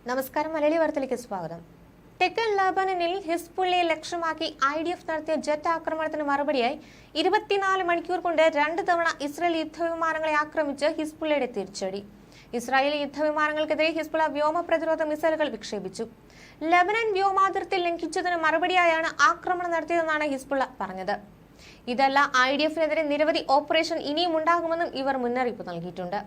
നമസ്കാരം. മലയാളി വാർത്തയിലേക്ക് സ്വാഗതം. തെക്കൻ ലബനനിൽ ഹിസ്ബുള്ളയെ ലക്ഷ്യമാക്കി IDF നടത്തിയ ജെറ്റ് ആക്രമണത്തിന് മറുപടിയായി 24 മണിക്കൂർ കൊണ്ട് 2 തവണ ഇസ്രായേൽ യുദ്ധവിമാനങ്ങളെ ആക്രമിച്ച് ഹിസ്ബുള്ളയുടെ തിരിച്ചടി. ഇസ്രായേലി യുദ്ധവിമാനങ്ങൾക്കെതിരെ ഹിസ്ബുള്ള വ്യോമ പ്രതിരോധ മിസൈലുകൾ വിക്ഷേപിച്ചു. ലബനൻ വ്യോമാതിർത്തി ലംഘിച്ചതിന് മറുപടിയായാണ് ആക്രമണം നടത്തിയതെന്നാണ് ഹിസ്ബുള്ള പറഞ്ഞത്. ഇതല്ല, IDFനെതിരെ നിരവധി ഓപ്പറേഷൻ ഇനിയും ഉണ്ടാകുമെന്നും ഇവർ മുന്നറിയിപ്പ് നൽകിയിട്ടുണ്ട്.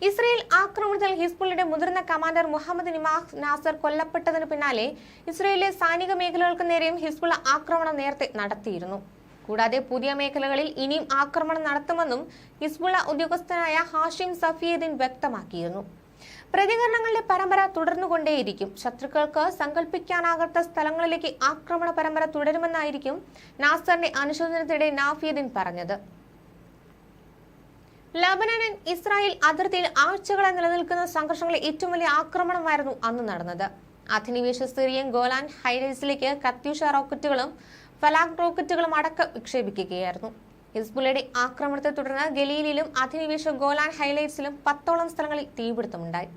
ഇസ്രായേൽ ആക്രമണത്തിൽ ഹിസ്ബുള്ളയുടെ മുതിർന്ന കമാൻഡർ മുഹമ്മദ് നിമാഹ് നാസർ കൊല്ലപ്പെട്ടതിന് പിന്നാലെ ഇസ്രായേലിലെ സൈനിക മേഖലകൾക്ക് നേരെയും ഹിസ്ബുള്ള ആക്രമണം നേരത്തെ നടത്തിയിരുന്നു. കൂടാതെ പുതിയ മേഖലകളിൽ ഇനിയും ആക്രമണം നടത്തുമെന്നും ഹിസ്ബുള്ള ഉദ്യോഗസ്ഥനായ ഹാഷിം സഫിയുദ്ദീൻ വ്യക്തമാക്കിയിരുന്നു. പ്രതികരണങ്ങളുടെ പരമ്പര തുടർന്നുകൊണ്ടേയിരിക്കും. ശത്രുക്കൾക്ക് സങ്കല്പിക്കാനാകാത്ത സ്ഥലങ്ങളിലേക്ക് ആക്രമണ പരമ്പര തുടരുമെന്നായിരിക്കും നാസറിന്റെ അനുശോചനത്തിനിടെ നാഫിയുദ്ദീൻ പറഞ്ഞത്. ലബനൻ ഇസ്രായേൽ അതിർത്തിയിൽ ആഴ്ചകളായി നിലനിൽക്കുന്ന സംഘർഷങ്ങളിലെ ഏറ്റവും വലിയ ആക്രമണമായിരുന്നു അന്ന് നടന്നത്. അധിനിവേശ സിറിയൻ ഗോലാൻ ഹൈറൈസിലേക്ക് കത്യൂഷ റോക്കറ്റുകളും ഫലാക് റോക്കറ്റുകളും അടക്കം വിക്ഷേപിക്കുകയായിരുന്നു. ഹിസ്ബുള്ളയുടെ ആക്രമണത്തെ തുടർന്ന് ഗലീലിലും അധിനിവേശ ഗോലാൻ ഹൈലൈറ്റ്സിലും 10ഓളം സ്ഥലങ്ങളിൽ തീപിടുത്തമുണ്ടായി.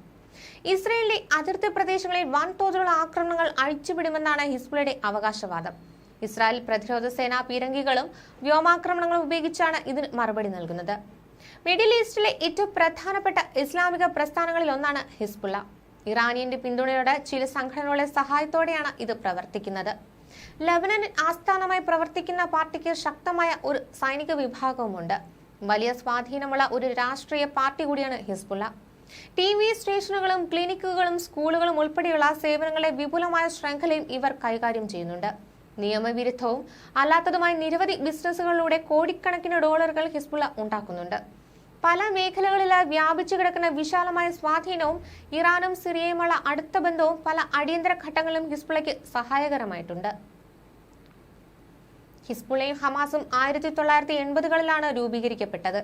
ഇസ്രായേലിലെ അതിർത്തി പ്രദേശങ്ങളിൽ വൻതോതിലുള്ള ആക്രമണങ്ങൾ അഴിച്ചുവിടുമെന്നാണ് ഹിസ്ബുള്ളയുടെ അവകാശവാദം. ഇസ്രായേൽ പ്രതിരോധ സേനാ പീരങ്കികളും വ്യോമാക്രമണങ്ങളും ഉപയോഗിച്ചാണ് ഇതിന് മറുപടി നൽകുന്നത്. മിഡിൽ ഈസ്റ്റിലെ ഏറ്റവും പ്രധാനപ്പെട്ട ഇസ്ലാമിക പ്രസ്ഥാനങ്ങളിൽ ഒന്നാണ് ഹിസ്ബുള്ള. ഇറാനിയന്റെ പിന്തുണയോടെ ചില സംഘടനകളുടെ സഹായത്തോടെയാണ് ഇത് പ്രവർത്തിക്കുന്നത്. ലബനനിൽ ആസ്ഥാനമായി പ്രവർത്തിക്കുന്ന പാർട്ടിക്ക് ശക്തമായ ഒരു സൈനിക വിഭാഗവുമുണ്ട്. വലിയ സ്വാധീനമുള്ള ഒരു രാഷ്ട്രീയ പാർട്ടി കൂടിയാണ് ഹിസ്ബുള്ള. TV സ്റ്റേഷനുകളും ക്ലിനിക്കുകളും സ്കൂളുകളും ഉൾപ്പെടെയുള്ള സേവനങ്ങളുടെ വിപുലമായ ശൃംഖലയും ഇവർ കൈകാര്യം ചെയ്യുന്നുണ്ട്. നിയമവിരുദ്ധവും അല്ലാത്തതുമായ നിരവധി ബിസിനസ്സുകളിലൂടെ കോടിക്കണക്കിന് ഡോളറുകൾ ഹിസ്ബുള്ള ഉണ്ടാക്കുന്നുണ്ട്. പല മേഖലകളിലായി വ്യാപിച്ചു കിടക്കുന്ന വിശാലമായ സ്വാധീനവും ഇറാനും സിറിയയുമുള്ള അടുത്ത ബന്ധവും പല അടിയന്തര ഘട്ടങ്ങളിലും ഹിസ്ബുള്ളയ്ക്ക് സഹായകരമായിട്ടുണ്ട്. ഹിസ്ബുള്ളയും ഹമാസും 1980കളിലാണ് രൂപീകരിക്കപ്പെട്ടത്.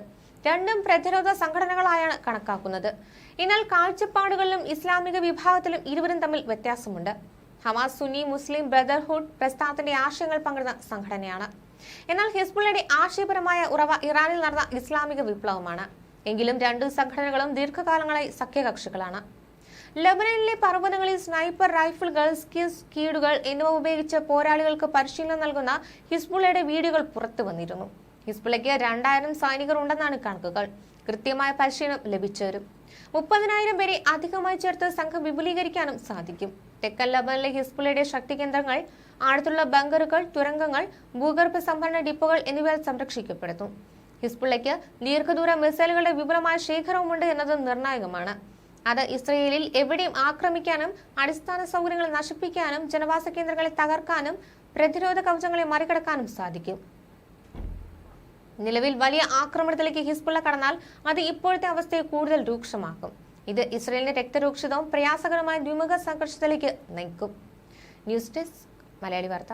രണ്ടും പ്രതിരോധ സംഘടനകളായാണ് കണക്കാക്കുന്നത്. എന്നാൽ കാഴ്ചപ്പാടുകളിലും ഇസ്ലാമിക വിഭാഗത്തിലും ഇരുവരും തമ്മിൽ വ്യത്യാസമുണ്ട്. ഹമാസ് സുന്നി മുസ്ലിം ബ്രദർഹുഡ് പ്രസ്ഥാനത്തിന്റെ ആശയങ്ങൾ പങ്കിടുന്ന സംഘടനയാണ്. എന്നാൽ ഹിസ്ബുള്ളയുടെ ആശയപരമായ ഉറവ ഇറാനിൽ നടന്ന ഇസ്ലാമിക വിപ്ലവമാണ്. എങ്കിലും രണ്ടു സംഘടനകളും ദീർഘകാലങ്ങളായി സഖ്യകക്ഷികളാണ്. ലബനനിലെ പർവ്വതങ്ങളിൽ സ്നൈപ്പർ റൈഫിളുകൾ, സ്കീഡുകൾ എന്നിവ ഉപയോഗിച്ച് പോരാളികൾക്ക് പരിശീലനം നൽകുന്ന ഹിസ്ബുള്ളയുടെ വീഡിയോകൾ പുറത്തു വന്നിരുന്നു. ഹിസ്ബുള്ളയ്ക്ക് 2000 സൈനികർ ഉണ്ടെന്നാണ് കണക്കുകൾ. കൃത്യമായ പരിശീലനം ലഭിച്ചവരും 30,000 പേരെ അധികമായി ചേർത്ത് സംഘം വിപുലീകരിക്കാനും സാധിക്കും. തെക്കൻ ലബനനിലെ ഹിസ്ബുള്ളയുടെ ശക്തി കേന്ദ്രങ്ങൾ, അടുത്തുള്ള ബങ്കറുകൾ, തുരങ്കങ്ങൾ, ഭൂഗർഭ സംഭരണ ഡിപ്പോകൾ എന്നിവ സംരക്ഷിക്കപ്പെടുന്നു. ഹിസ്ബുള്ളയ്ക്ക് ദീർഘദൂര മിസൈലുകളുടെ വിപുലമായ ശേഖരവുമുണ്ട് എന്നത് നിർണായകമാണ്. അത് ഇസ്രയേലിൽ എവിടെയും ആക്രമിക്കാനും അടിസ്ഥാന സൗകര്യങ്ങൾ നശിപ്പിക്കാനും ജനവാസ കേന്ദ്രങ്ങളെ തകർക്കാനും പ്രതിരോധ കവചങ്ങളെ മറികടക്കാനും സാധിക്കും. നിലവിൽ വലിയ ആക്രമണത്തിലേക്ക് ഹിസ്ബുള്ള കടന്നാൽ അത് ഇപ്പോഴത്തെ അവസ്ഥയെ കൂടുതൽ രൂക്ഷമാക്കും. ഇത് ഇസ്രയേലിന്റെ രക്തരൂക്ഷിതവും പ്രയാസകരമായ ദ്വിമുഖ സംഘർഷത്തിലേക്ക് നയിക്കും. ന്യൂസ് ഡെസ്ക് മലയാളി വാർത്ത.